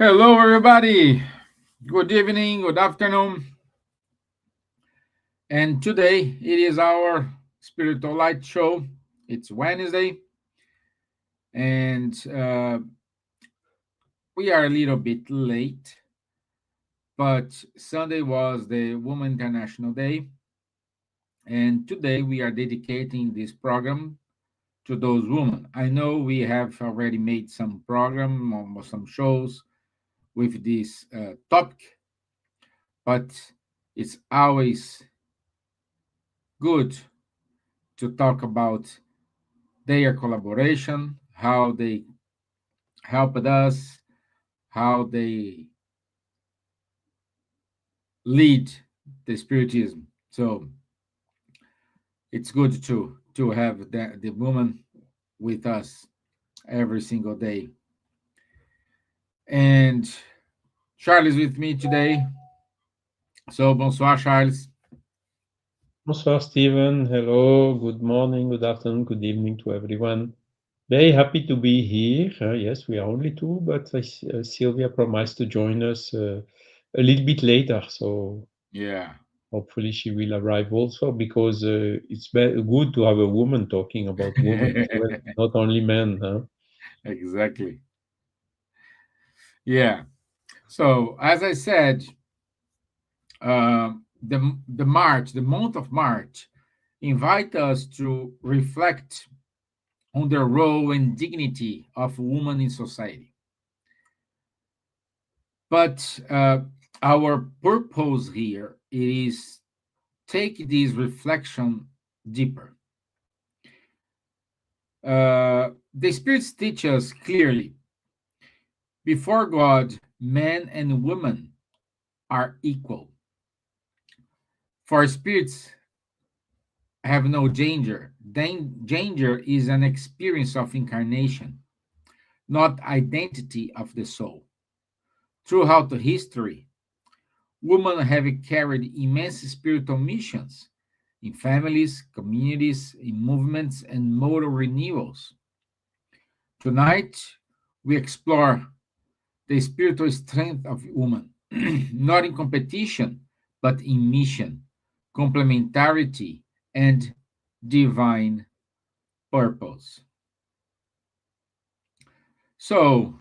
Hello, everybody. Good evening, good afternoon. And today it is our Spiritual Light show. It's Wednesday, and we are a little bit late, but Sunday was the Women International Day. And today we are dedicating this program to those women. I know we have already made some program or some shows with this topic, but it's always good to talk about their collaboration, how they helped us, how they lead the spiritism. So it's good to have the woman with us every single day. And Charles is with me today. So bonsoir, Charles. Bonsoir, Steven. Hello, good morning, good afternoon, good evening to everyone. Very happy to be here. Yes, we are only two, but Silvia promised to join us a little bit later. So Yeah. hopefully she will arrive also because it's good to have a woman talking about women as well, not only men. Huh? Exactly. Yeah. So as I said, the month of March, invite us to reflect on the role and dignity of women in society. But our purpose here is take this reflection deeper. The spirits teach us clearly: before God, men and women are equal. For spirits have no gender. Gender is an experience of incarnation, not identity of the soul. Throughout history, women have carried immense spiritual missions in families, communities, in movements, and moral renewals. Tonight, we explore the spiritual strength of woman, not in competition, but in mission, complementarity, and divine purpose. So,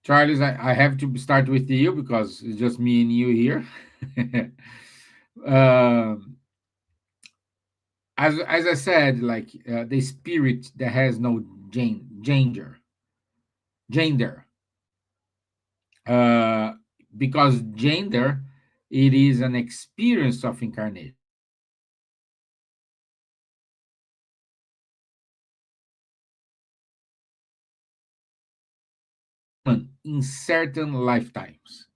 Charles, I have to start with you because it's just me and you here. um, as I said, like the spirit that has no gender, uh, because gender it is an experience of incarnation in certain lifetimes.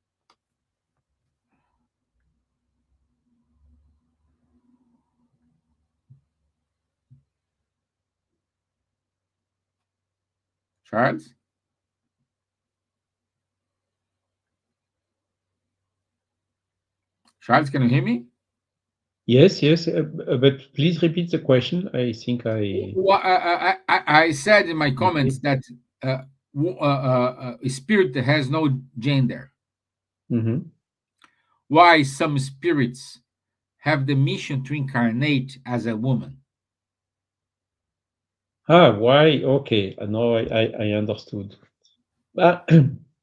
Charles, Charles, can you hear me? Yes, yes, but please repeat the question. I think Well, I said in my comments that uh, spirit has no gender. Mhm. Why some spirits have the mission to incarnate as a woman? Why? Okay, now I understood. Uh,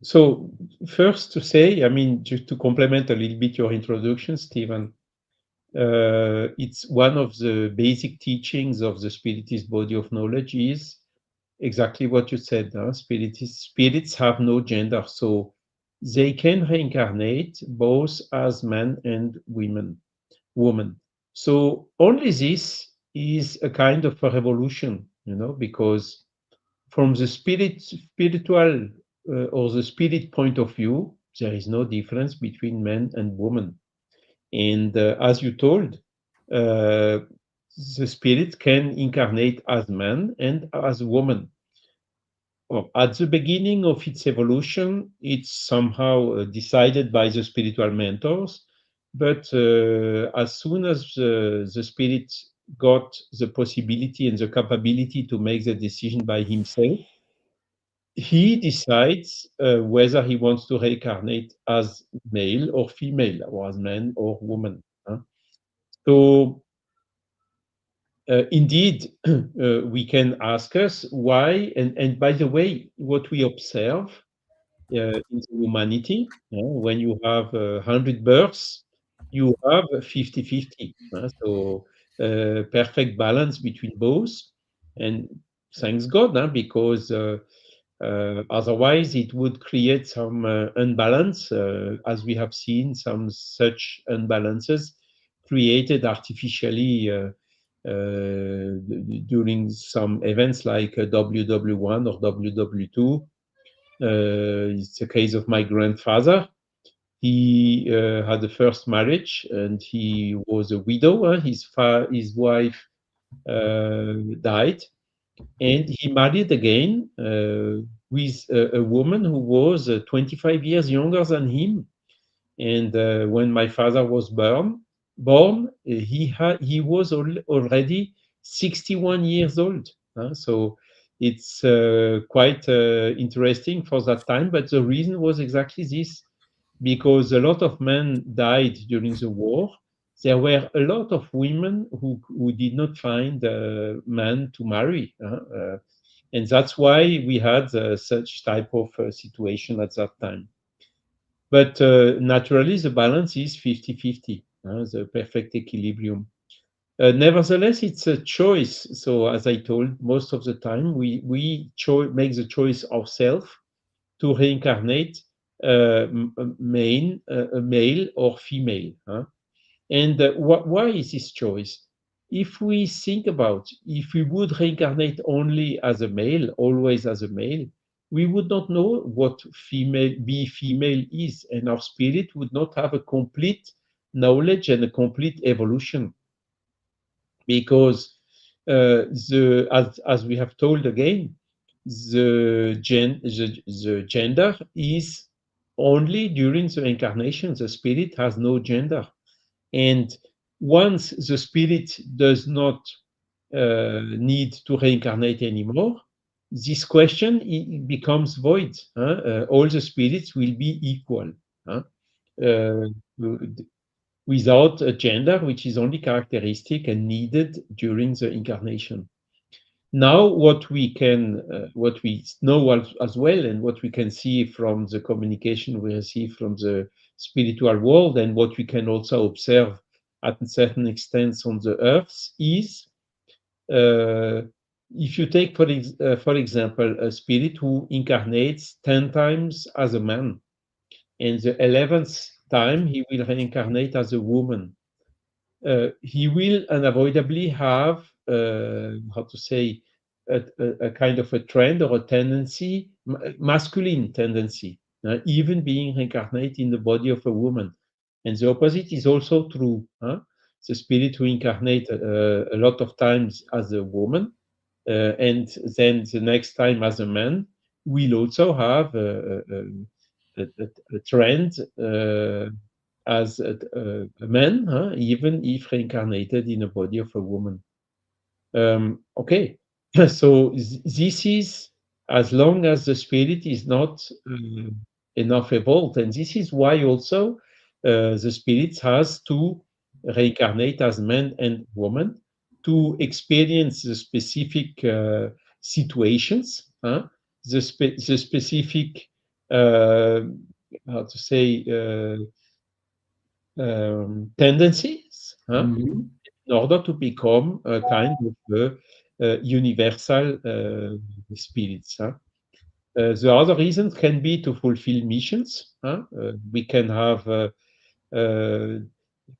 so first to say, I mean, just to complement a little bit your introduction, Stephen, it's one of the basic teachings of the Spiritist body of knowledge is exactly what you said. Huh? Spirits have no gender, so they can reincarnate both as men and woman. So only this is a kind of a revolution, because from the spiritual or the spirit point of view, there is no difference between men and women. And as you told, uh, the spirit can incarnate as man and as woman. Well, at the beginning of its evolution, it's somehow decided by the spiritual mentors. But as soon as the spirit got the possibility and the capability to make the decision by himself, he decides whether he wants to reincarnate as male or female, or as man or woman. So indeed, we can ask us why, and by the way, what we observe in humanity, when you have 100 births, you have 50-50. So perfect balance between both. And thanks God, because otherwise it would create some unbalance, as we have seen some such unbalances created artificially during some events like WW1 or WW2. It's a case of my grandfather. He had the first marriage and he was a widow. His wife died, and he married again with a woman who was 25 years younger than him. And when my father was born, he was already 61 years old. So it's quite interesting for that time. But the reason was exactly this, because a lot of men died during the war. There were a lot of women who did not find a man to marry. And that's why we had such type of situation at that time. But naturally, the balance is 50-50, the perfect equilibrium. Nevertheless, it's a choice. So, as I told, most of the time we make the choice ourselves to reincarnate a male or female. And why is this choice? If we think about, if we would reincarnate only as a male, always as a male, we would not know what be female is, and our spirit would not have a complete knowledge and a complete evolution, because as we have told again, the gender is only during the incarnation. The spirit has no gender. And once the spirit does not need to reincarnate anymore, this question becomes void. All the spirits will be equal, uh, without a gender, which is only characteristic and needed during the incarnation. Now, what we know as well, and what we can see from the communication we receive from the spiritual world, and what we can also observe at a certain extent on the earth, is if you take, for example, a spirit who incarnates 10 times as a man, and the 11th time he will reincarnate as a woman, he will unavoidably have, how to say, a kind of a trend or a tendency, masculine tendency, even being reincarnated in the body of a woman. And the opposite is also true. The spirit who incarnate a lot of times as a woman, and then the next time as a man, will also have a trend as a man, even if reincarnated in a body of a woman. Okay, so this is as long as the spirit is not enough evolved, and this is why also the spirit has to reincarnate as man and woman to experience the specific situations, the specific, how to say, tendencies, Mhm. in order to become a kind of universal spirits. The other reasons can be to fulfill missions. We can have uh,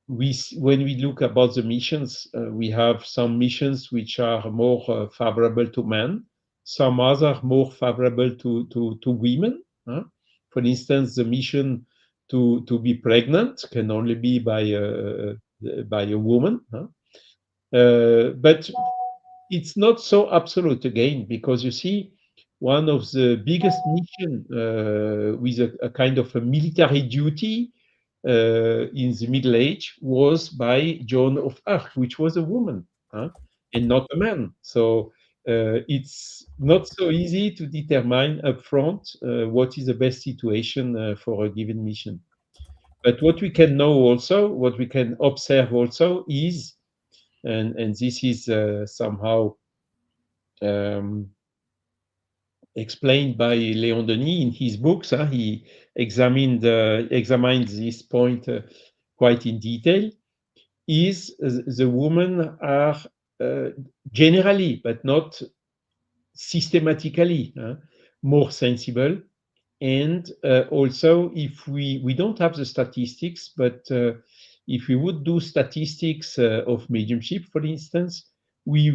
when we look about the missions, we have some missions which are more favorable to men, some other more favorable to women. For instance, the mission to be pregnant can only be by a woman. But it's not so absolute again, because you see, one of the biggest mission with a kind of a military duty in the Middle Age was by Joan of Arc, which was a woman, and not a man. So It's not so easy to determine upfront what is the best situation for a given mission. But what we can know also, what we can observe also is, and this is somehow um, explained by Léon Denis in his books. He examined this point quite in detail. Is the women are uh, generally, but not systematically, more sensible. And also, if we don't have the statistics, but if we would do statistics of mediumship, for instance, we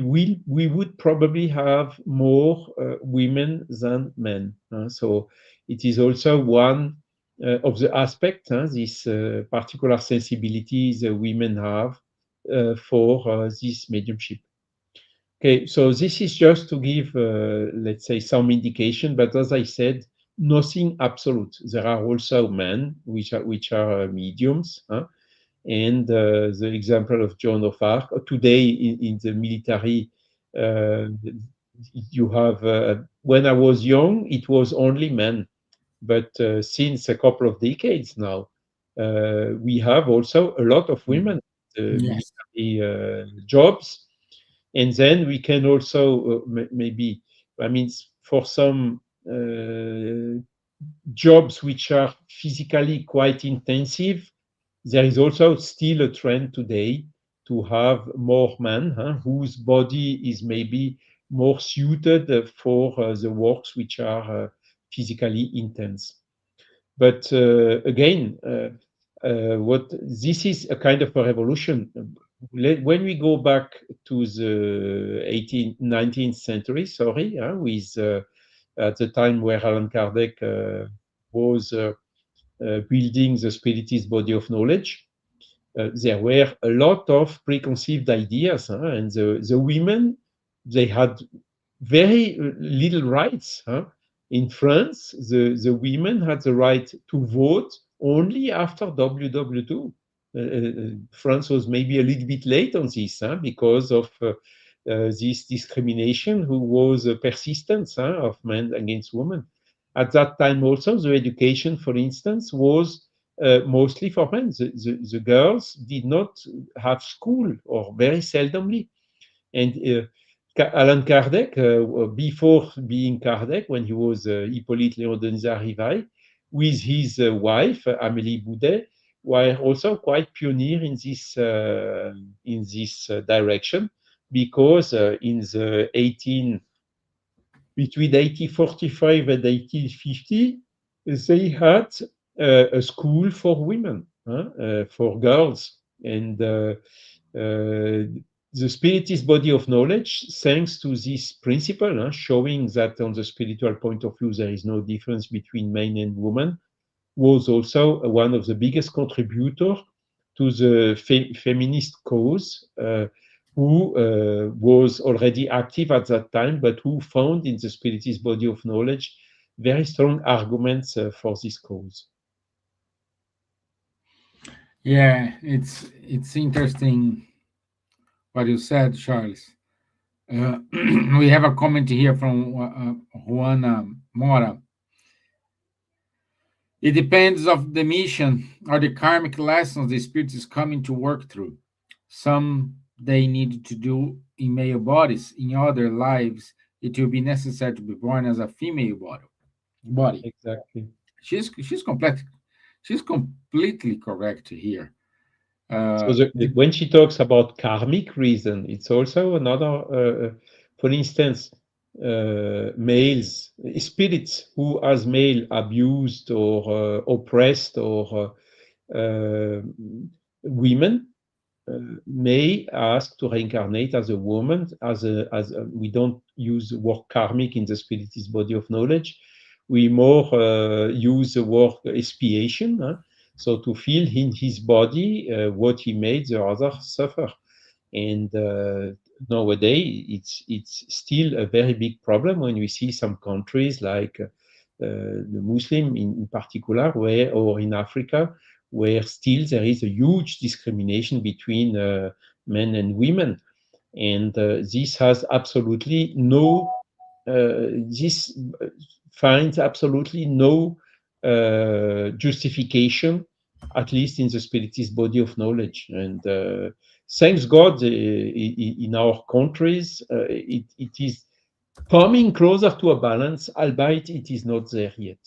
would probably have more women than men. So it is also one of the aspects, this particular sensibilities women have for this mediumship. Okay, so this is just to give, let's say, some indication, but as I said, nothing absolute. There are also men which are mediums, and the example of Joan of Arc. Today in the military, uh, you have. When I was young, it was only men, but since a couple of decades now, we have also a lot of Mm. women Yes. military jobs, and then we can also maybe, I mean, for some jobs which are physically quite intensive, there is also still a trend today to have more men whose body is maybe more suited for the works which are physically intense. But again, what this is a kind of a revolution. When we go back to the 18th, 19th century, sorry, with at the time where Allan Kardec was building the spiritist body of knowledge, there were a lot of preconceived ideas, and the women, they had very little rights. In France, the women had the right to vote only after WW2. France was maybe a little bit late on this because of this discrimination who was persistent of men against women. At that time also, the education, for instance, was mostly for men. The girls did not have school or very seldomly. And Allan Kardec, before being Kardec, when he was Hippolyte Léon Denis Rivail, with his wife, Amélie Boudet, were also quite pioneer in this direction, because in the 18 between 1845 and 1850, they had a school for women, for girls, and the spiritist body of knowledge, thanks to this principle, showing that on the spiritual point of view there is no difference between men and women, was also one of the biggest contributors to the feminist cause, who was already active at that time, but who found in the spiritist body of knowledge very strong arguments for this cause. Yeah, it's interesting what you said, Charles. We have a comment here from Juana Mora. It depends of the mission or the karmic lessons the spirit is coming to work through. Some they need to do in male bodies. In other lives, it will be necessary to be born as a female body. Exactly. She's complete. She's completely correct here. So The, when she talks about karmic reason, it's also another, for instance, males, spirits who, as male, abused or oppressed or women, may ask to reincarnate as a woman, we don't use the word karmic in the spiritist body of knowledge. We more use the word expiation. So to feel in his body what he made the other suffer. And nowadays, it's still a very big problem when we see some countries like the Muslim in particular, where or in Africa, where still there is a huge discrimination between men and women. And this has absolutely no, this finds absolutely no justification, at least in the spiritist body of knowledge. And thanks God, in our countries, it is coming closer to a balance, albeit it is not there yet.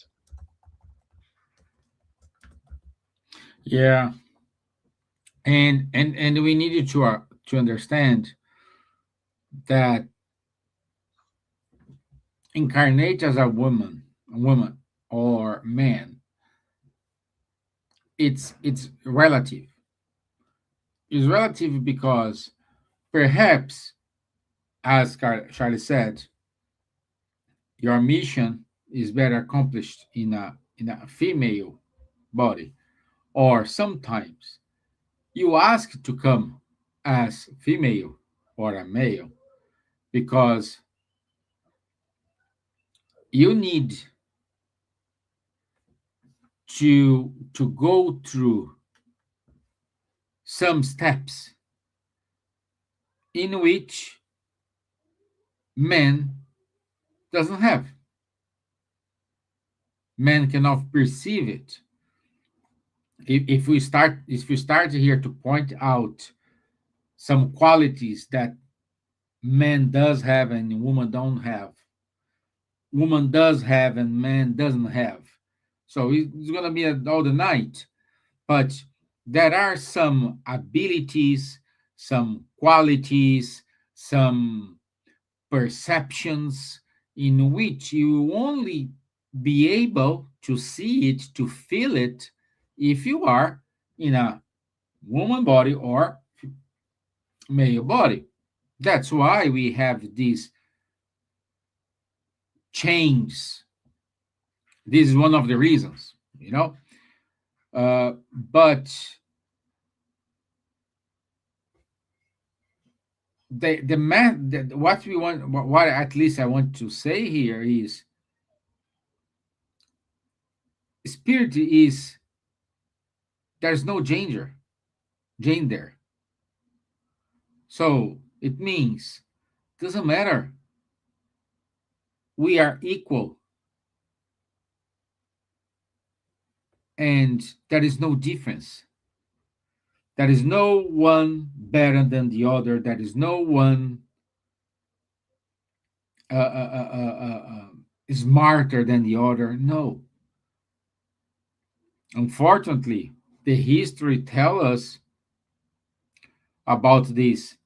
Yeah, and we needed to understand that incarnate as a woman or man, it's relative. It's relative because perhaps, as Charlie said, your mission is better accomplished in a female body, or sometimes you ask to come as female or a male because you need to go through some steps in which man doesn't have. Man cannot perceive it. If we start here to point out some qualities that man does have and woman don't have, woman does have and man doesn't have, so it's going to be all the night. But there are some abilities, some qualities, some perceptions in which you only be able to see it, to feel it, if you are in a woman body or male body. That's why we have these chains. This is one of the reasons, but the man, what we want, what at least I want to say here is spirit is, there's no gender. So it means doesn't matter. We are equal, and there is no difference. There is no one better than the other. There is no one smarter than the other. No. Unfortunately, the history tell us about these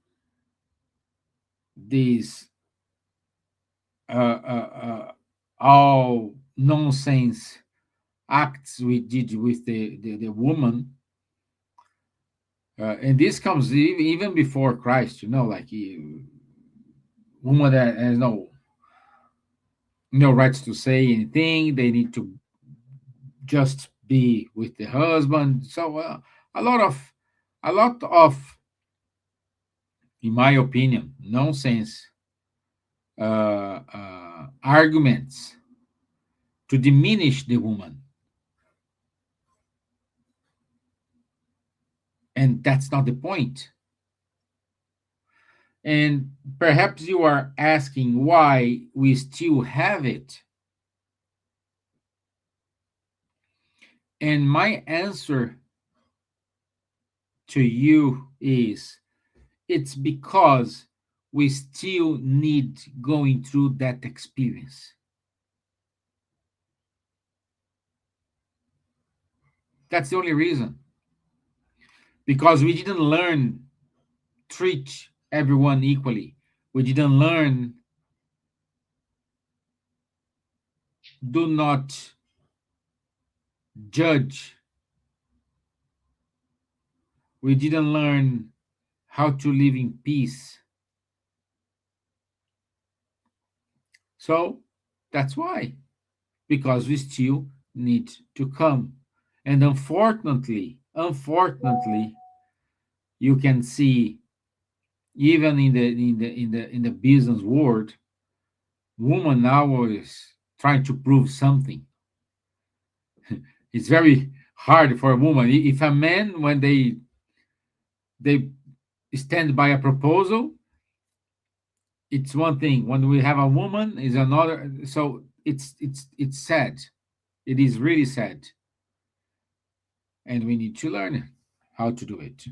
all nonsense acts we did with the woman. And this comes even before Christ, like woman that has no rights to say anything. They need to just be with the husband. So a lot of, in my opinion, nonsense arguments to diminish the woman, and that's not the point. And perhaps you are asking why we still have it. And my answer to you is it's because we still need going through that experience. That's the only reason. Because we didn't learn treat everyone equally. We didn't learn do not judge. We didn't learn how to live in peace. So that's why, because we still need to come. And unfortunately, you can see even in the business world, woman now is trying to prove something. It's very hard for a woman. If a man, when they stand by a proposal, It's one thing. When we have a woman, is another. So it's sad. It is really sad, and we need to learn how to do it.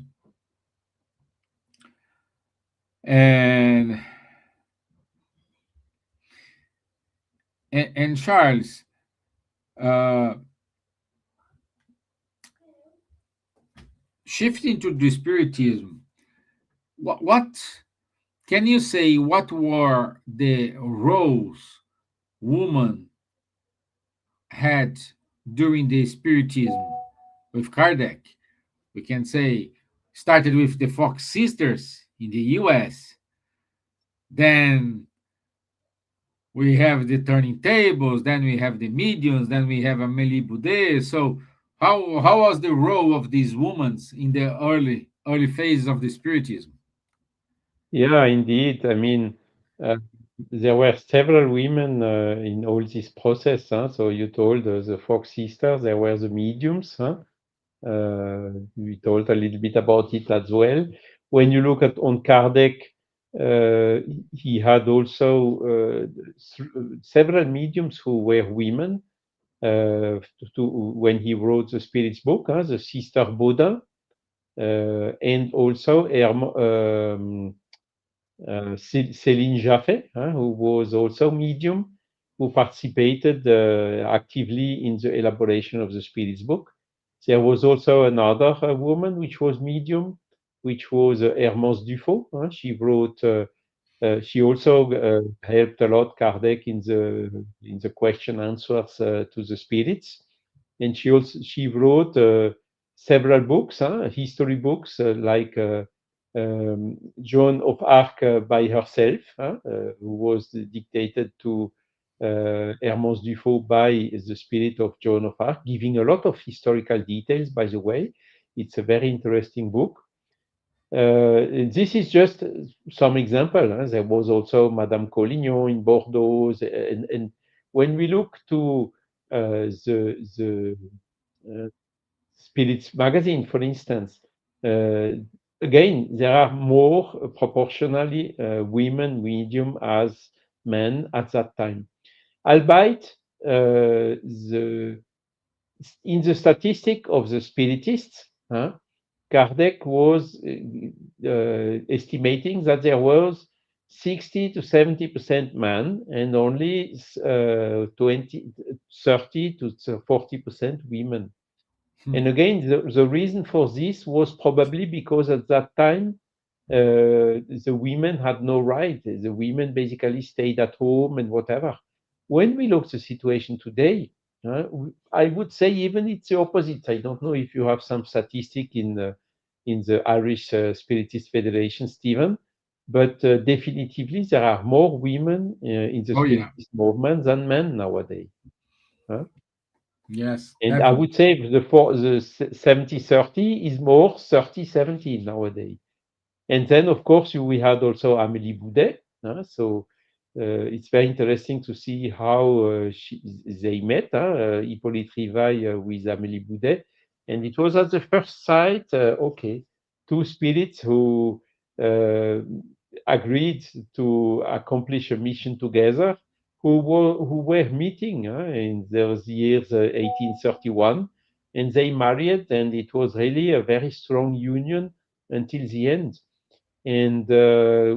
And and Charles, uh, shifting to the spiritism, what can you say? What were the roles woman had during the spiritism with Kardec? We can say started with the Fox sisters in the U.S. Then we have the turning tables. Then we have the mediums. Then we have Amélie Boudet. So how was the role of these women in the early phases of the spiritism? Yeah, indeed. I mean, uh, there were several women in all this process. Huh? So you told the Fox sisters, there were the mediums. Huh? We told a little bit about it as well. When you look at on Kardec, he had also several mediums who were women. When he wrote the Spirits book, huh, the Sister Baudin, and also Céline Jaffé, who was also medium, who participated actively in the elaboration of the Spirits book. There was also another woman which was medium, which was Hermance Dufaux. She wrote. She also helped a lot Kardec in the question answers to the spirits, and she wrote several books, history books like Joan of Arc by herself, who was dictated to Hermance Dufaux by the spirit of Joan of Arc, giving a lot of historical details, by the way. It's a very interesting book. This is just some example. There was also Madame Collignon in Bordeaux, and when we look to the Spirits magazine, for instance, uh, again there are more proportionally women medium as men at that time. Albeit the in the statistic of the spiritists, Kardec was estimating that there was 60 to 70% men and only 30 to 40% women. And Hmm. again, the reason for this was probably because at that time, the women had no right. The women basically stayed at home and whatever. When we look at the situation today, I would say even it's the opposite. I don't know if you have some statistic in the Irish Spiritist Federation, Stevan, but definitively there are more women in the Oh yeah, Spiritist movement than men nowadays. Huh? yes, And I definitely. would say the 70-30 is more 30-70 nowadays. And then, of course, we had also Amélie Boudet. So it's very interesting to see how they met, Hippolyte Rivail with Amélie Boudet. And it was at the first sight, okay, two spirits who uh, agreed to accomplish a mission together, who were meeting in those years 1831, and they married, and it was really a very strong union until the end. And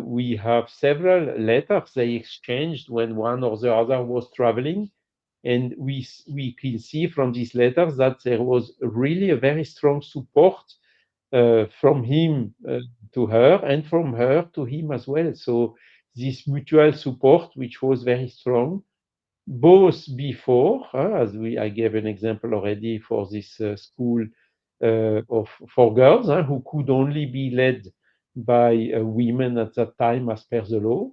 we have several letters they exchanged when one or the other was traveling. And we can see from these letters that there was really a very strong support from him to her and from her to him as well. So this mutual support, which was very strong, both before, as I gave an example already for this school for girls who could only be led by women at that time as per the law.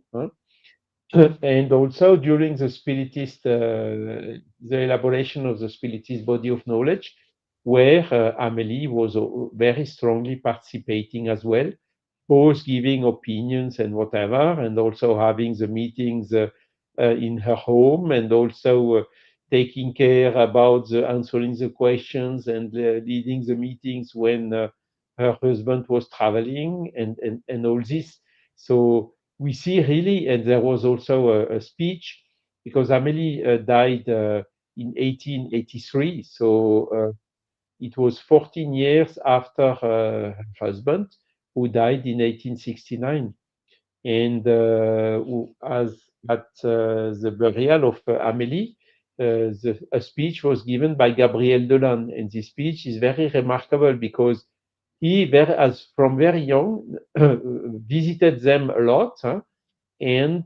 And also during the Spiritist, the elaboration of the Spiritist body of knowledge, where Amélie was very strongly participating as well, both giving opinions and whatever, and also having the meetings in her home, and also taking care about answering the questions and leading the meetings when her husband was traveling, and all this. So we see really, and there was also a speech because Amélie died in 1883, so it was 14 years after her husband, who died in 1869. And as at the burial of Amélie, a speech was given by Gabriel Delanne, and this speech is very remarkable because he, as from very young, visited them a lot, huh, and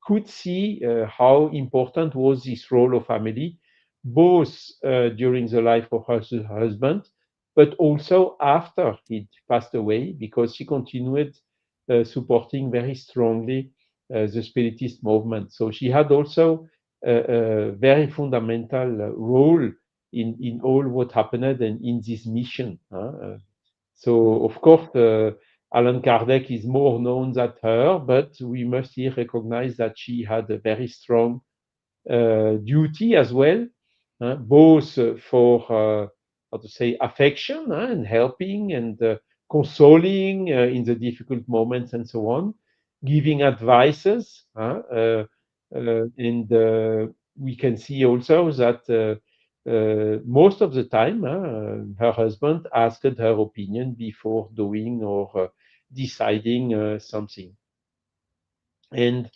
could see how important was this role of Amélie, both during the life of her husband, but also after he passed away, because she continued supporting very strongly the Spiritist movement. So she had also a very fundamental role in all what happened and in this mission. So, of course, Allan Kardec is more known than her, but we must here recognize that she had a very strong duty as well, both for, how to say, affection and helping and consoling in the difficult moments and so on, giving advices. And we can see also that most of the time, her husband asked her opinion before doing or deciding something. And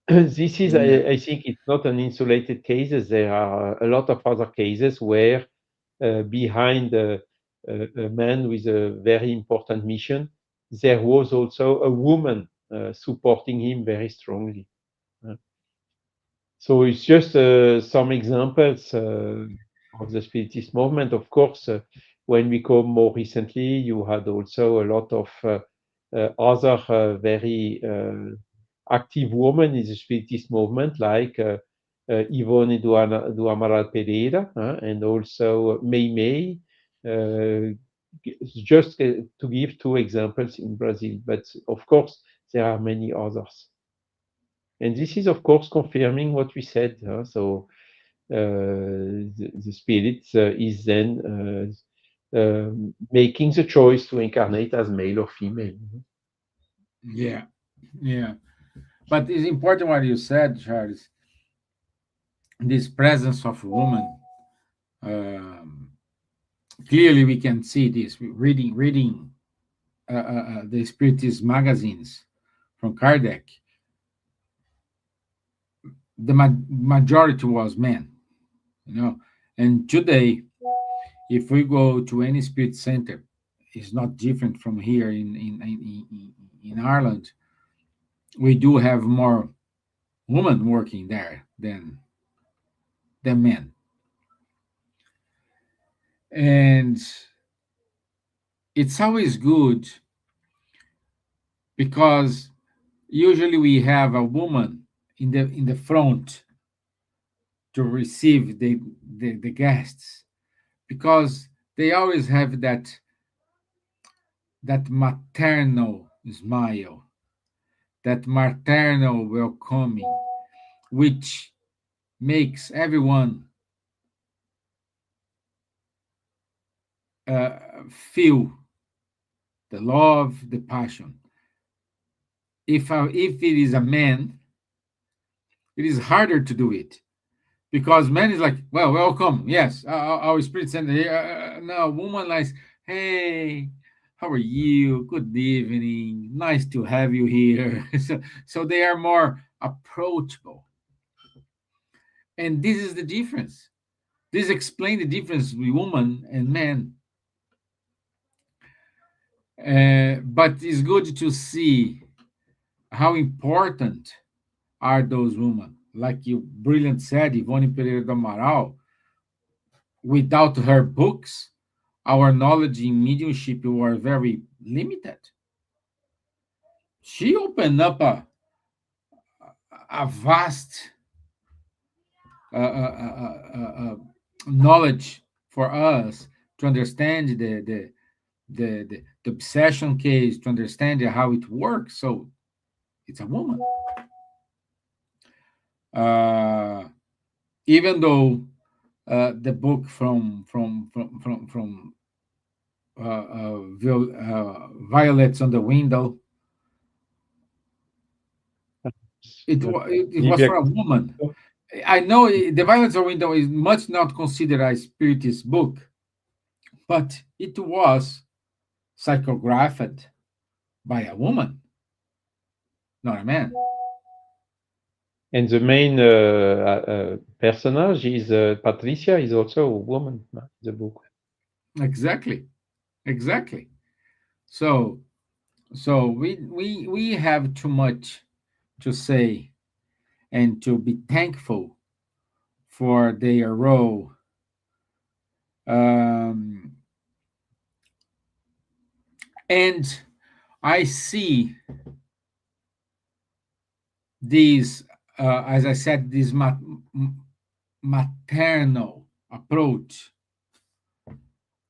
this is, Yeah. I think, it's not an insulated case. There are a lot of other cases where behind a man with a very important mission, there was also a woman supporting him very strongly. Uh, So it's just some examples of the Spiritist movement. Of course, when we come more recently, you had also a lot of other very active women in the Spiritist movement, like Yvonne do Amaral Pereira, and also Mei Mei. Uh, just to give two examples in Brazil, but of course, there are many others. And this is, of course, confirming what we said. So the spirit is then making the choice to incarnate as male or female. Yeah. Yeah. But it's important what you said, Charles. This presence of woman. Um, Clearly, we can see this reading the Spiritist magazines from Kardec. The majority was men, you know. And today, if we go to any spirit center, it's not different from here in Ireland. We do have more women working there than men, and it's always good because usually we have a woman in the front to receive the guests because they always have that maternal smile, that maternal welcoming, which makes everyone uh, feel the love, the passion. If it is a man, it is harder to do it because man is like, well, welcome, yes, our spirit center here. No, woman likes, hey, how are you? Good evening. Nice to have you here. So they are more approachable, and this is the difference. This explains the difference between woman and man. But it's good to see how important are those women. Like you brilliant said, Ivone Pereira do Amaral, without her books, our knowledge in mediumship were very limited. She opened up a vast knowledge for us to understand the obsession case, to understand how it works. So it's a woman. Uh, Even though the book from Violets on the Window It was Silvia, for a woman. I know the Violence of Window is much not considered a spiritist book, but it was psychographed by a woman, not a man. and the main personage is Patricia, is also a woman in the book. Exactly, exactly. So, we have too much to say and to be thankful for their role. Um, and I see these, as I said, this maternal approach,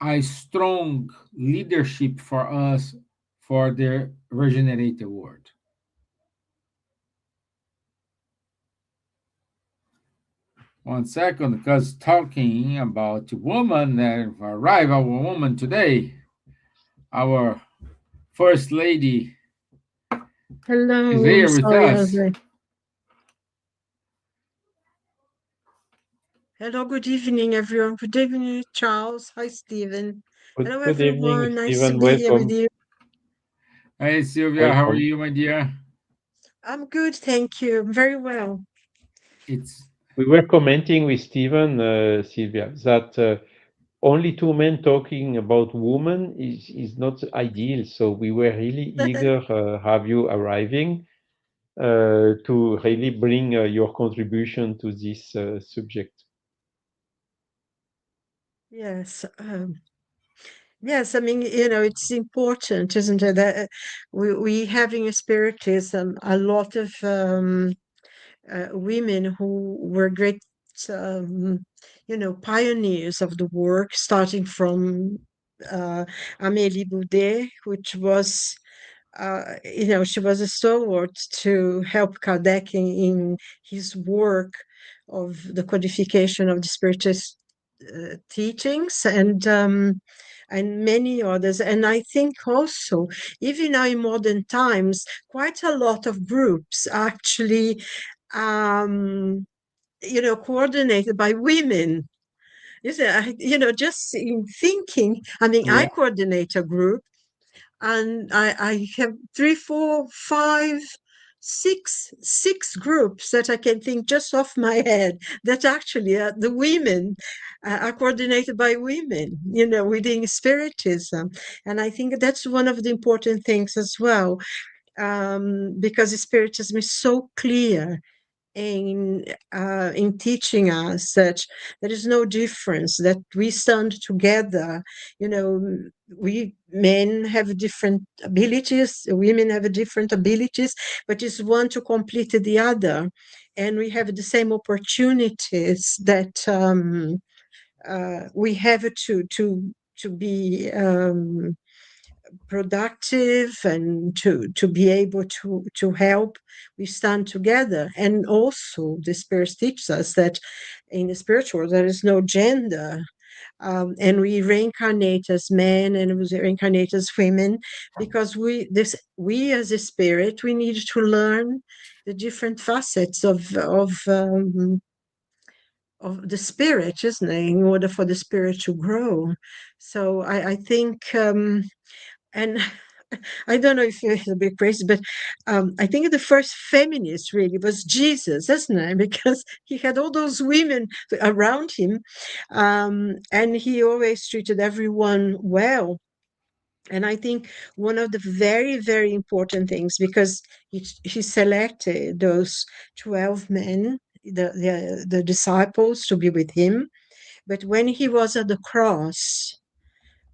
a strong leadership for us for the regenerated world. 1 second, because talking about woman, arrival of a woman today, our first lady is Hello, I'm here with sorry, I was us. like, hello, good evening, everyone. Good evening, Charles. Hi, Steven. Hello, Good evening, everyone. Nice to Steven. be here with Welcome. you. Hey, Silvia, how are Welcome. you, my dear? I'm good, thank you. I'm very well. It's We were commenting with Steven, Silvia, that only two men talking about women is not ideal. So we were really eager have you arriving to really bring your contribution to this subject. Yes. Yes, I mean, it's important, isn't it, that we having a spiritism, a lot of women who were great, um, pioneers of the work, starting from uh, Amélie Boudet, which was, she was a stalwart to help Kardec in his work of the codification of the Spiritist teachings, and many others. And I think also, even now in modern times, quite a lot of groups actually, coordinated by women. Just in thinking, I mean, I Yeah. coordinate a group, and I have three, four, five, six groups that I can think just off my head that actually the women are coordinated by women, within Spiritism. And I think that's one of the important things as well, because Spiritism is so clear in teaching us that there is no difference, that we stand together. We men have different abilities, women have different abilities, but it's one to complete the other, and we have the same opportunities that we have to be productive, and to be able to help. We stand together. And also the spirit teaches us that in the spiritual there is no gender, and we reincarnate as men and we reincarnate as women, because we as a spirit, we need to learn the different facets of the spirit, isn't it, in order for the spirit to grow. So I think, and I don't know if it's a bit crazy, but I think the first feminist really was Jesus, isn't it? Because he had all those women around him, and he always treated everyone well. And I think one of the very, very important things, because he selected those 12 men, the disciples, to be with him. But when he was at the cross,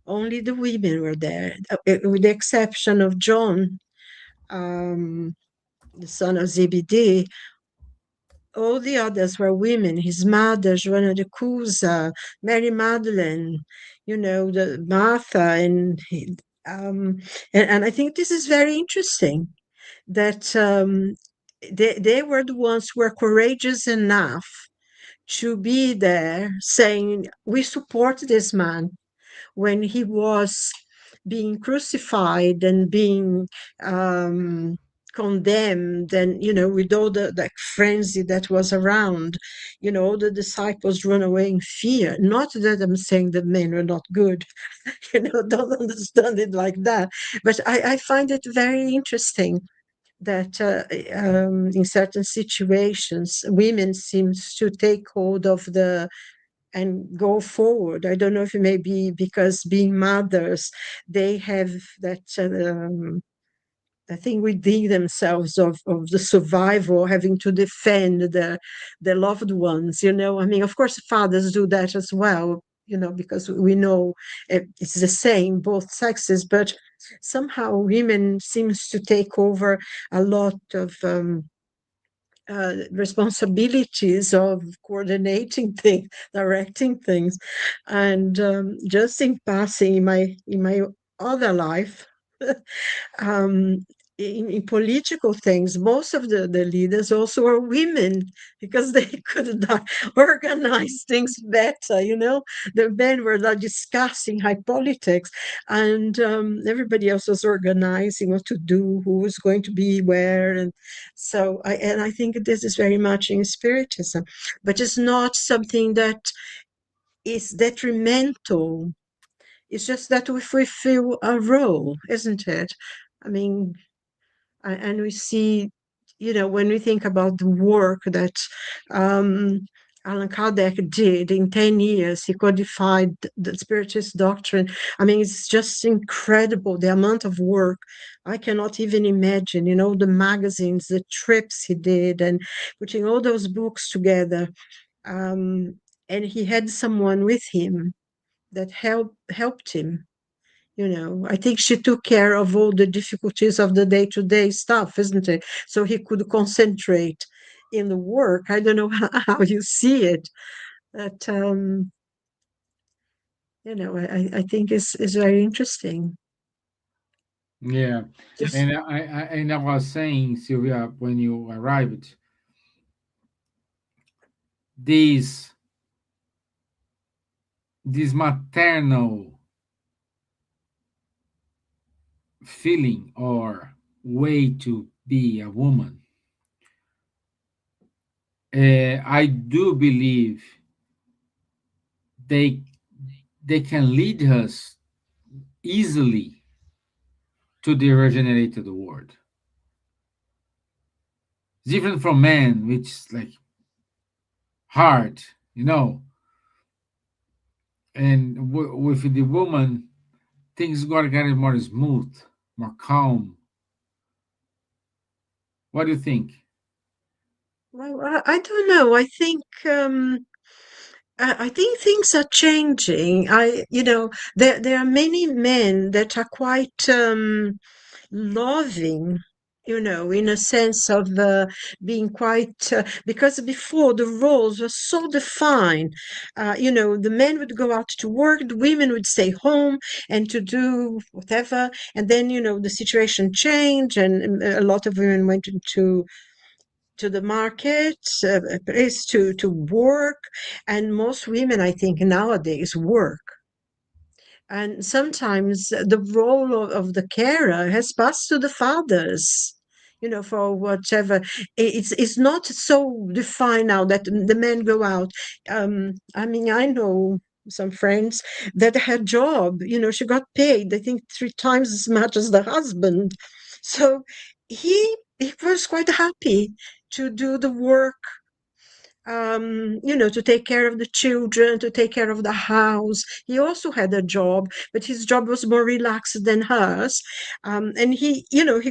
only the women were there, with the exception of John, um, the son of Zebedee. All the others were women. His mother, Joanna de Cusa, Mary Magdalene, the Martha, um, and I think this is very interesting, that they were the ones who were courageous enough to be there, saying, "We support this man," when he was being crucified and being, um, condemned, and with all the frenzy that was around, all the disciples run away in fear. Not that I'm saying the men were not good, don't understand it like that, but I find it very interesting that in certain situations women seems to take hold of the and go forward. I don't know if it may be because being mothers, they have that I think within themselves of the survival, having to defend their loved ones. I mean, of course, fathers do that as well. Because we know it's the same, both sexes, but somehow women seems to take over a lot of responsibilities of coordinating things, directing things, and just in passing in my other life, um, in political things, most of the leaders also are women because they could not organize things better. The men were like discussing high politics, and everybody else was organizing what to do, who was going to be where, and so I think this is very much in spiritism, but it's not something that is detrimental. It's just that we fulfill a role, isn't it? I mean, and we see, when we think about the work that um, Allan Kardec did in 10 years, he codified the Spiritist doctrine. I mean, it's just incredible, the amount of work. I cannot even imagine, the magazines, the trips he did, and putting all those books together. And he had someone with him that helped him. I think she took care of all the difficulties of the day-to-day stuff, isn't it? So he could concentrate in the work. I don't know how you see it, but I think it's very interesting. Yeah, Just and I was saying, Silvia, when you arrived, this this maternal feeling or way to be a woman, I do believe they they can lead us easily to the regenerated world. It's different from men, which is like hard, you know. And with the woman, things got to get more smooth, more calm. What do you think? well, I don't know. I think things are changing. There are many men that are quite loving, in a sense of being quite, because before the roles were so defined. The men would go out to work, the women would stay home and to do whatever. And then, the situation changed, and a lot of women went into to the market, place to work. And most women, I think, nowadays work. And sometimes the role of the carer has passed to the fathers, for whatever. It's not so defined now that the men go out. I mean, I know some friends that had job, she got paid, I think, 3 times as much as the husband. So he was quite happy to do the work, to take care of the children, to take care of the house. He also had a job, but his job was more relaxed than hers. And he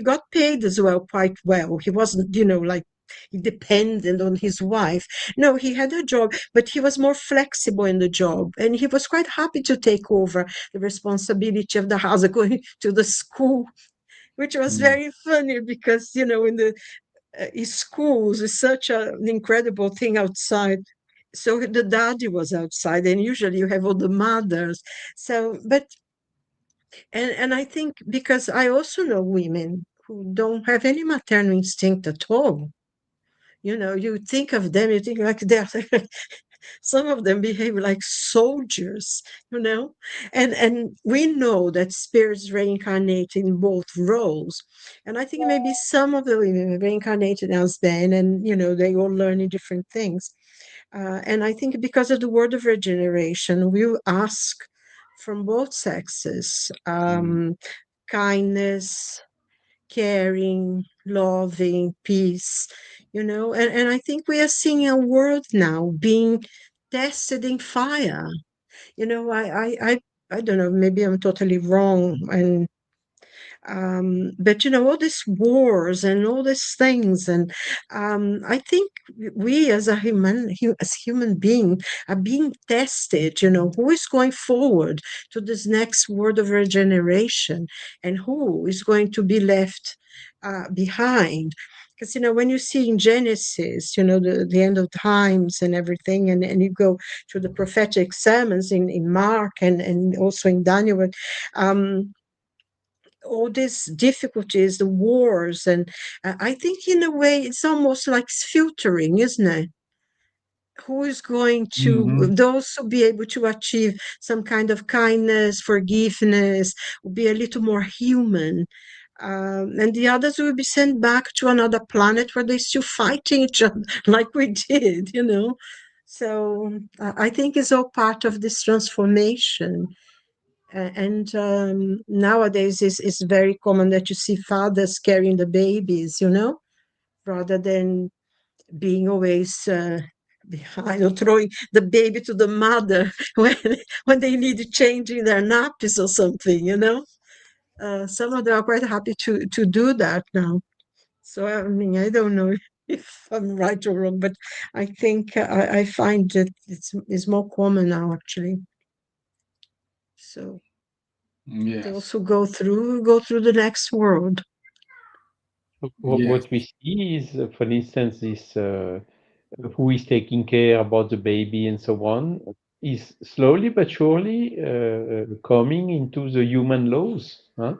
got paid as well, quite well. He wasn't, like dependent on his wife. No, he had a job, but he was more flexible in the job. And he was quite happy to take over the responsibility of the house, going to the school, which was Mm. very funny because, in the schools is such an incredible thing outside. So the daddy was outside, and usually you have all the mothers. So, but and I think because I also know women who don't have any maternal instinct at all. You think of them, you think like they're some of them behave like soldiers, you know, and we know that spirits reincarnate in both roles, and I think maybe some of the women reincarnated as men, and they all learning different things. And I think because of the word of regeneration, we ask from both sexes kindness, caring, loving, peace, and I think we are seeing a world now being tested in fire. I don't know, maybe I'm totally wrong, but all these wars and all these things, and I think we as as human being are being tested. Who is going forward to this next world of regeneration, and who is going to be left behind? Because when you see in Genesis, the end of times and everything, and you go to the prophetic sermons in Mark and also in Daniel, um, all these difficulties, the wars, and I think in a way it's almost like filtering, isn't it? Who is going to, Hmm. those who be able to achieve some kind of kindness, forgiveness, will be a little more human. And the others will be sent back to another planet where they're still fighting each other like we did. So I think it's all part of this transformation. And nowadays it's very common that you see fathers carrying the babies, rather than being always behind or throwing the baby to the mother when they need changing their nappies or something. Some of them are quite happy to do that now. So I mean, I don't know if I'm right or wrong, but I think I find that it's more common now, actually. So they Yes. also go through the next world. Yes. What we see is, for instance, this who is taking care about the baby and so on is slowly but surely coming into the human laws. Huh?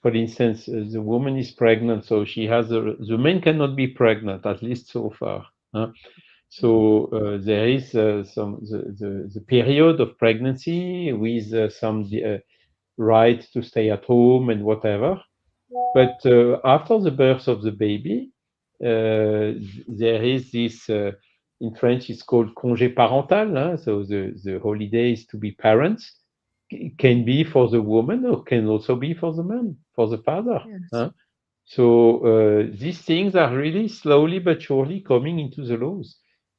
For instance, the woman is pregnant, so she has the man cannot be pregnant, at least so far. Huh? So there is the period of pregnancy with some right to stay at home and whatever. But after the birth of the baby, there is this, in French, it's called congé parental. Huh? So the holidays to be parents can be for the woman or can also be for the man, for the father. Yes. Huh? So these things are really slowly but surely coming into the laws.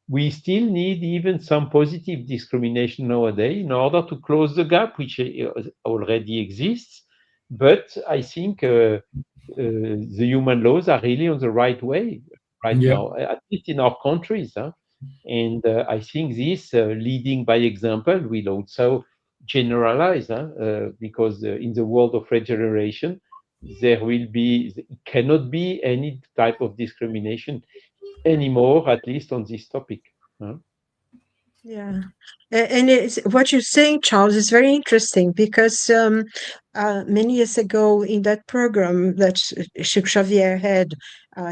We still need even some positive discrimination nowadays in order to close the gap, which already exists. But I think the human laws are really on the right way right Yeah. now, at least in our countries. Huh? And I think this leading by example will also generalize, huh? Because in the world of regeneration, there will be, it cannot be any type of discrimination anymore, at least on this topic. Huh? Yeah, and it's what you're saying, Charles, is very interesting because many years ago in that program that Chico Xavier had,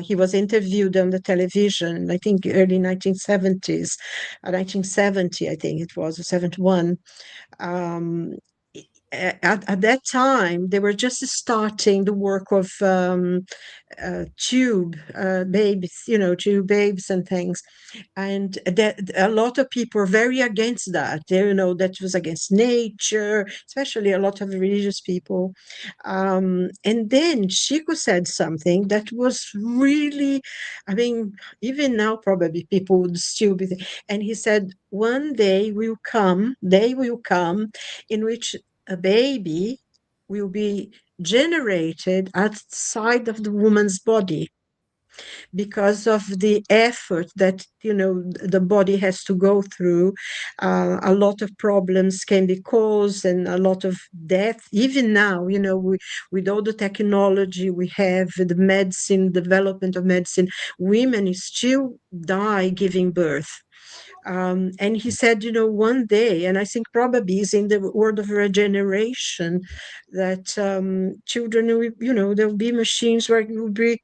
he was interviewed on the television. I think early 1970s, 1970, I think it was, or 71. Um, at that time, they were just starting the work of tube babies, tube babes and things, and that a lot of people are very against that. That was against nature, especially a lot of religious people. And then Chico said something that was really, I mean, even now probably people would still be, and he said, one day will come, they will come, in which a baby will be generated outside of the woman's body because of the effort that the body has to go through. A lot of problems can be caused and a lot of death. Even now, with all the technology we have, the medicine, development of medicine, women still die giving birth. And he said, one day, and I think probably is in the word of regeneration, that children, there'll be machines where it will be,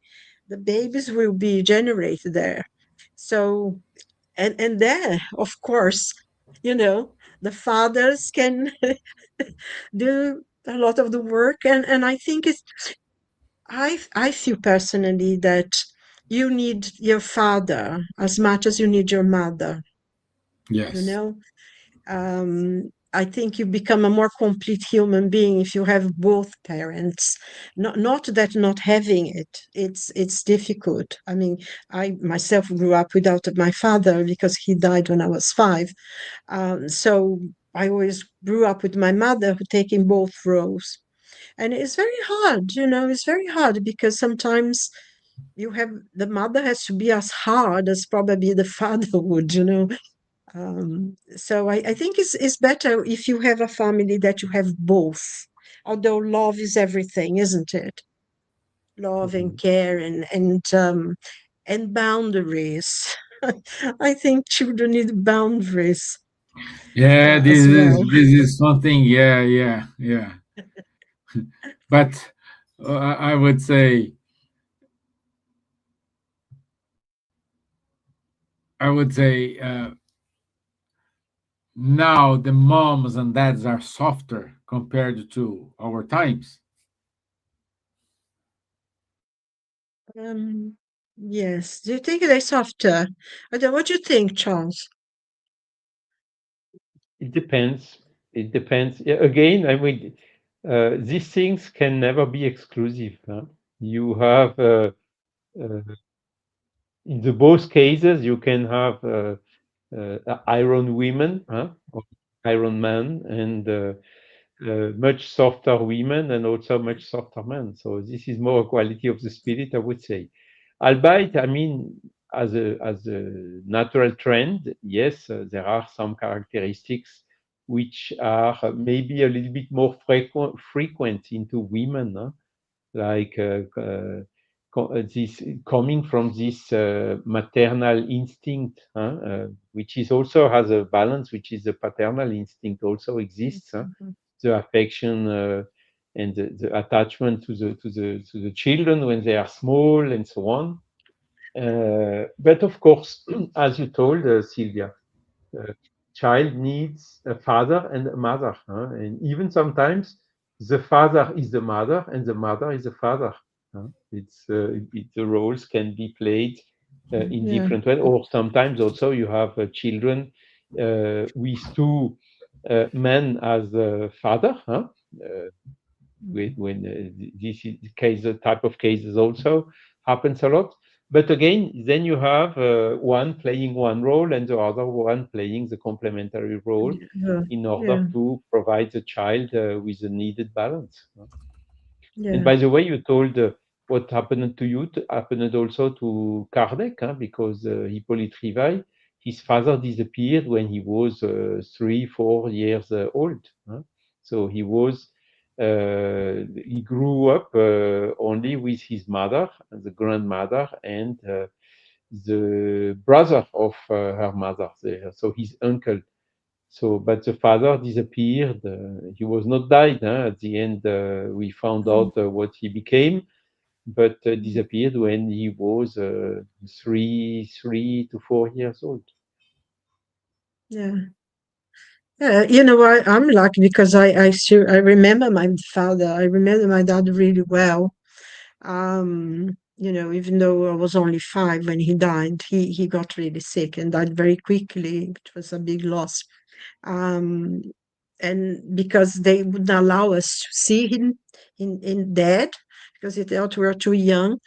the babies will be generated there. So and then, of course, the fathers can do a lot of the work, and I think I feel personally that you need your father as much as you need your mother. You Yes. know, I think you become a more complete human being if you have both parents. Not that not having it's difficult. I mean, I myself grew up without my father because he died when I was 5. So I always grew up with my mother who taking both roles. And it's very hard, it's very hard because sometimes the mother has to be as hard as probably the father would. So I think it's better if you have a family that you have both. Although love is everything, isn't it? Love and care and boundaries. I think children need boundaries Yeah, as well. this is something. Yeah, yeah, yeah. But I would say, now the moms and dads are softer compared to our times. Um, yes. Do you think they're softer? I don't. What do you think, Charles? It depends. It depends. Yeah, again, I mean, these things can never be exclusive. Huh? You have, in the both cases, you can have iron women, huh? Or iron men, and much softer women, and also much softer men. So this is more a quality of the spirit, I would say. Albeit, I mean, as a natural trend, yes, there are some characteristics which are maybe a little bit more frequent into women, huh? Like this coming from this maternal instinct, huh? Which is also has a balance, which is the paternal instinct also exists, huh? Mhm. The affection and the attachment to the children when they are small and so on. But of course, as you told Silvia, uh, child needs a father and a mother, huh? And even sometimes the father is the mother and the mother is the father. Huh? The roles can be played in Yeah. different ways, or sometimes also you have children with two men as the father. Huh? Uh, when this is case, type of cases also happens a lot. But again, then you have one playing one role and the other one playing the complementary role Yeah. in order Yeah. to provide the child with the needed balance. And Yeah. by the way, you told what happened to you happened also to Kardec, huh? Because Hippolyte Rivail, his father disappeared when he was 3, 4 years old. Huh? So he grew up only with his mother, the grandmother, and the brother of her mother, so his uncle. So, but the father disappeared. He was not died. Huh? At the end, we found Mm. out what he became, but disappeared when he was 3 to 4 years old. Yeah. Yeah. I'm lucky because I remember my father. I remember my dad really well. Even though I was only 5 when he died, he got really sick and died very quickly. It was a big loss. Um, and because they wouldn't allow us to see him in dead, because they thought we were too young.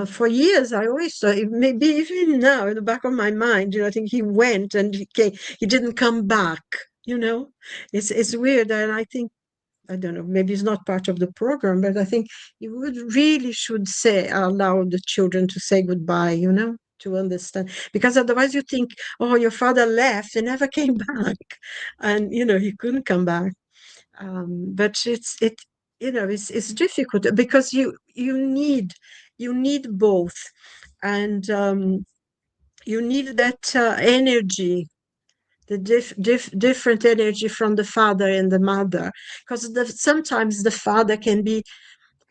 For years, I always thought, maybe even now in the back of my mind, I think he went and he didn't come back. It's weird, and I think I don't know, maybe it's not part of the program, but I think you would really should allow the children to say goodbye, to understand. Because otherwise you think, oh, your father left and never came back. And, he couldn't come back. But it's difficult because you need both. And you need that energy, the different energy from the father and the mother, because sometimes the father can be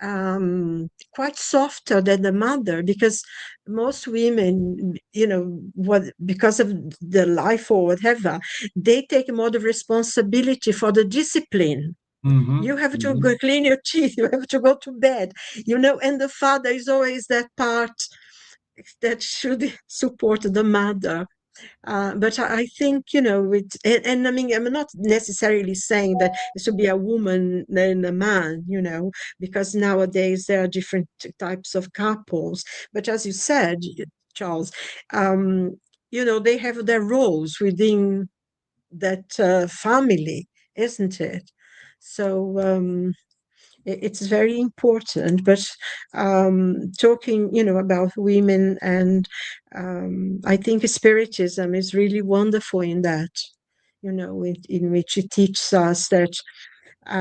quite softer than the mother, because most women, what, because of the life or whatever, they take more the responsibility for the discipline. You have to go clean your teeth, you have to go to bed, and the father is always that part that should support the mother. But I think, and I mean, I'm not necessarily saying that it should be a woman and a man, because nowadays there are different types of couples. But as you said, Charles, they have their roles within that family, isn't it? So it's very important. But talking, about women, and I think Spiritism is really wonderful in that, in which it teaches us that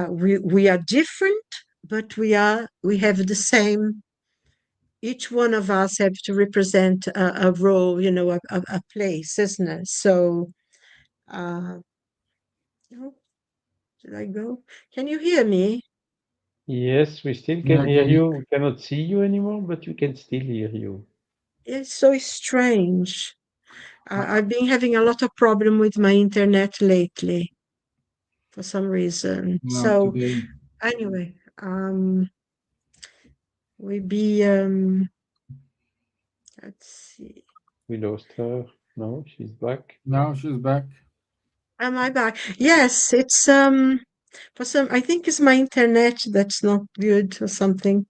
we are different, but we have the same. Each one of us have to represent a role, a place, isn't it? So, uh, oh, did I go? Can you hear me? Yes, we still Yeah, can hear can you? you. We cannot see you anymore, but we can still hear you. It's so strange. Uh, I've been having a lot of problem with my internet lately for some reason. no, So today. anyway, we be let's see. We lost her. No, she's back. Now she's back. Am I back? Yes, it's for some, I think it's my internet that's not good or something.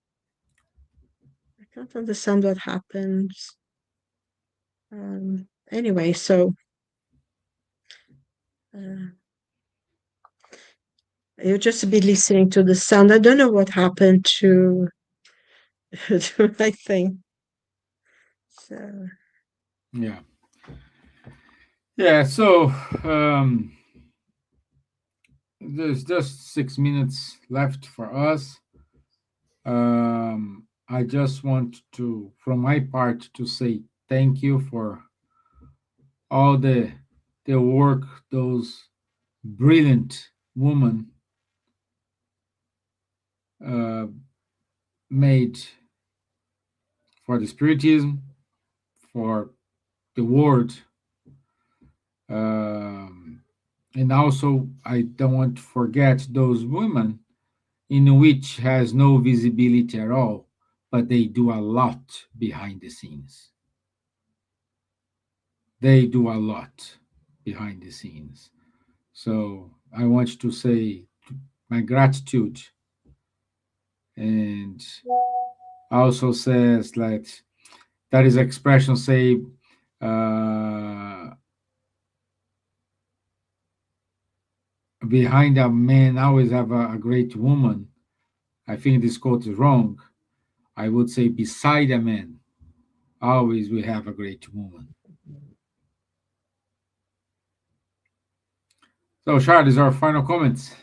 I can't understand what happens. Anyway, so uh, you'll just be listening to the sound. I don't know what happened to, to my thing. So Yeah. Yeah. So um, there's just 6 minutes left for us. I just want to, from my part, to say thank you for all the work those brilliant women uh, made for the spiritism, for the world, and also I don't want to forget those women in which has no visibility at all, but they do a lot behind the scenes. They do a lot behind the scenes. So I want to say my gratitude, and also says that is expression say uh, behind a man always have a great woman. I think this quote is wrong. I would say beside a man always we have a great woman. So Charles, our final comments.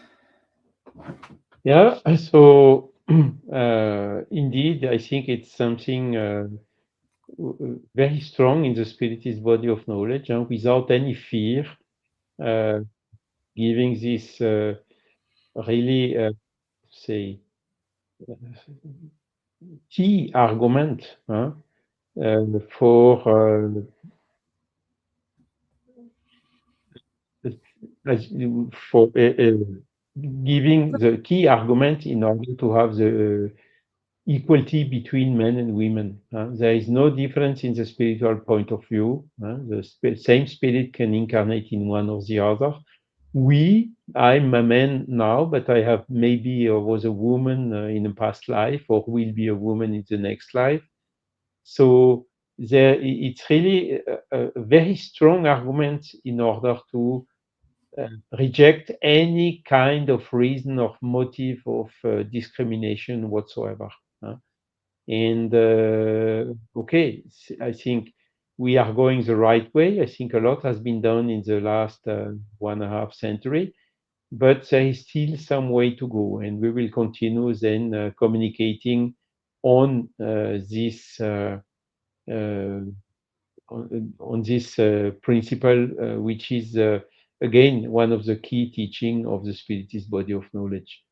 Yeah, so indeed, I think it's something very strong in the Spiritist body of knowledge, without any fear, uh, giving this really, say, key argument for as- for giving the key argument in order to have the equality between men and women. There is no difference in the spiritual point of view. The same spirit can incarnate in one or the other. I'm a man now, but I have maybe was a woman in a past life, or will be a woman in the next life. So it's really a very strong argument in order to reject any kind of reason of motive of discrimination whatsoever. And okay, I think we are going the right way. I think a lot has been done in the last 1.5 century, but there is still some way to go, and we will continue then communicating on this on this principle, which is again one of the key teaching of the Spiritist body of knowledge.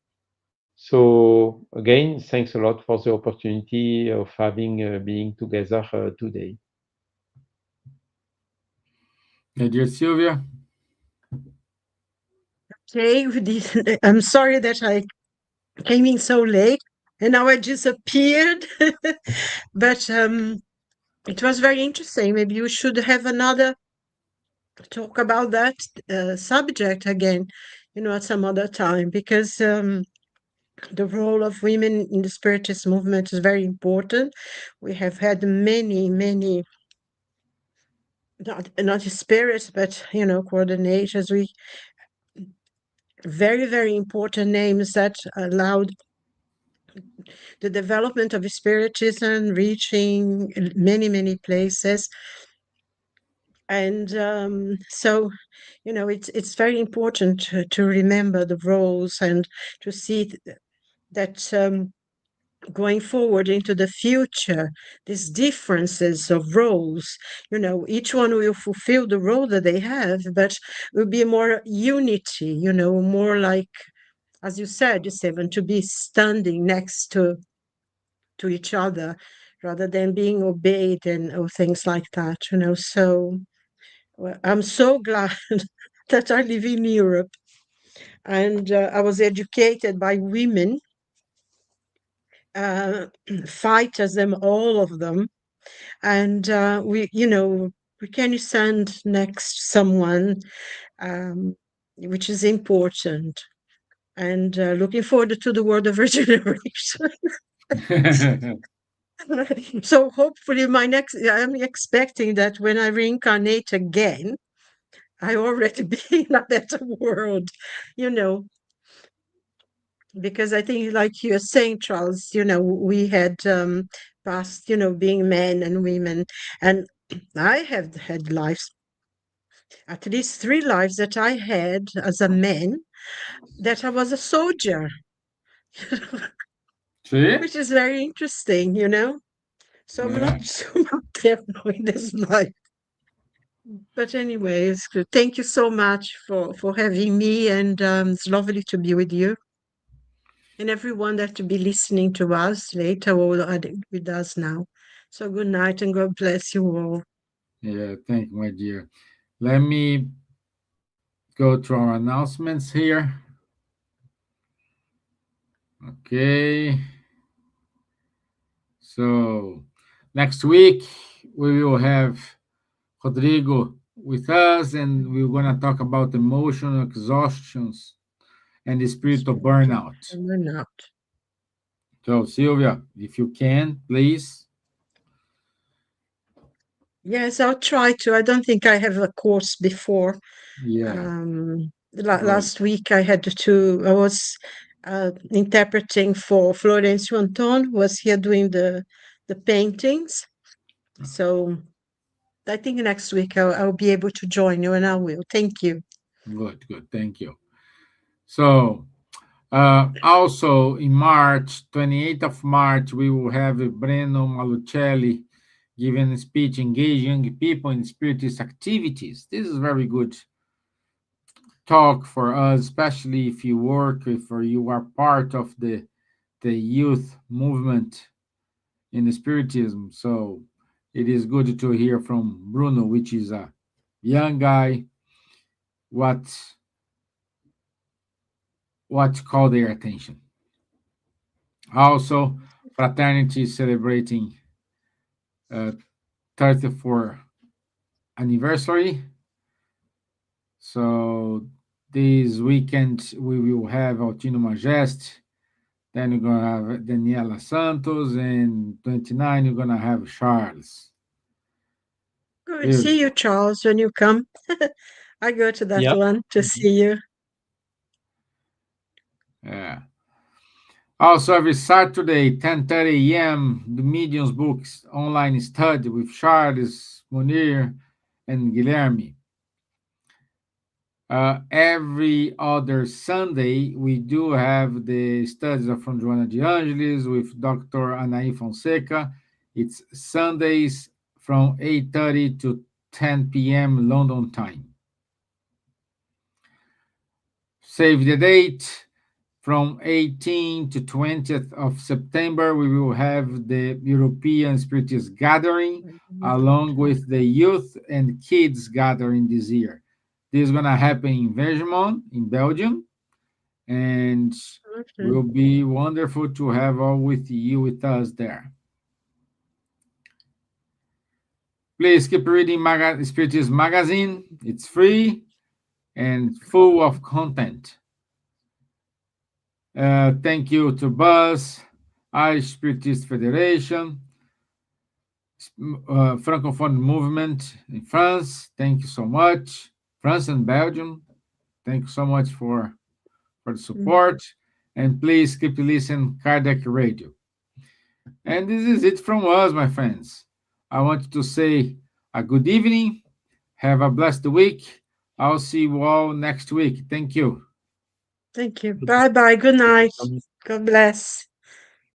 So again, thanks a lot for the opportunity of having being together today. Dear Silvia. Okay, I'm sorry that I came in so late and now I disappeared. But it was very interesting. Maybe you should have another talk about that subject again, at some other time, because the role of women in the Spiritist movement is very important. We have had many, many, not spirits, but, coordinators. We very, very important names that allowed the development of Spiritism reaching many, many places. And so, it's very important to remember the roles and to see that going forward into the future, these differences of roles, each one will fulfill the role that they have, but will be more unity, more like, as you said, Stevan, to be standing next to each other rather than being obeyed and or things like that, So well, I'm so glad that I live in Europe and I was educated by women, fighters, them, all of them. And we can stand next someone, which is important. And looking forward to the word of regeneration. So hopefully I'm expecting that when I reincarnate again, I already be in a better world, you know, because I think, like you're saying, Charles, we had past, being men and women, and I have had lives, at least 3 lives that I had as a man, that I was a soldier, See? which is very interesting, So I'm Yeah. not so much careful in this life. But anyway, it's good. Thank you so much for having me, and it's lovely to be with you and everyone that to be listening to us later or with us now. So good night and God bless you all. Yeah, thank you, my dear. Let me go to our announcements here. Okay. So next week we will have Rodrigo with us, and we're gonna talk about emotional exhaustions and the spiritual burnout. And we're not. So Silvia, if you can, please. Yes, I'll try to. I don't think I have a course before. Yeah, good. Last week I was interpreting for Florencio Anton, who was here doing the paintings. So I think next week I'll be able to join you, and I will. Thank you. Good, good. Thank you. So, also in March, 28th of March, we will have Breno Malucelli giving a speech engaging young people in spiritist activities. This is very good talk for us, especially if you work, if you are part of the youth movement in the spiritism. So it is good to hear from Bruno, which is a young guy, what called their attention. Also, fraternity is celebrating 34th anniversary. So this weekend we will have Altino Majest. Then we're gonna have Daniela Santos, and 29 you're gonna have Charles. Good. See you, Beautiful. Charles, when you come. I go to that Yeah. one to see you. Yeah. Also, every Saturday, 10:30 a.m., the Mediums Books online study with Charles, Munir, and Guilherme. Every other Sunday, we do have the studies of from Joana de Angelis with Dr. Anaí Fonseca. It's Sundays from 8:30 to 10 p.m. London time. Save the date, From 18 to 20th of September, we will have the European Spiritist Gathering, along with the youth and kids gathering this year. This is going to happen in Vergemont, in Belgium, and will be wonderful to have all with you with us there. Please keep reading Spiritist Magazine. It's free and full of content. Thank you to Buzz, Irish Spiritist Federation, Francophone Movement in France. Thank you so much. France and Belgium. Thank you so much for the support. And please keep listening Kardec Radio. And this is it from us, my friends. I want to say a good evening. Have a blessed week. I'll see you all next week. Thank you. Thank you. Bye-bye. Good night. God bless.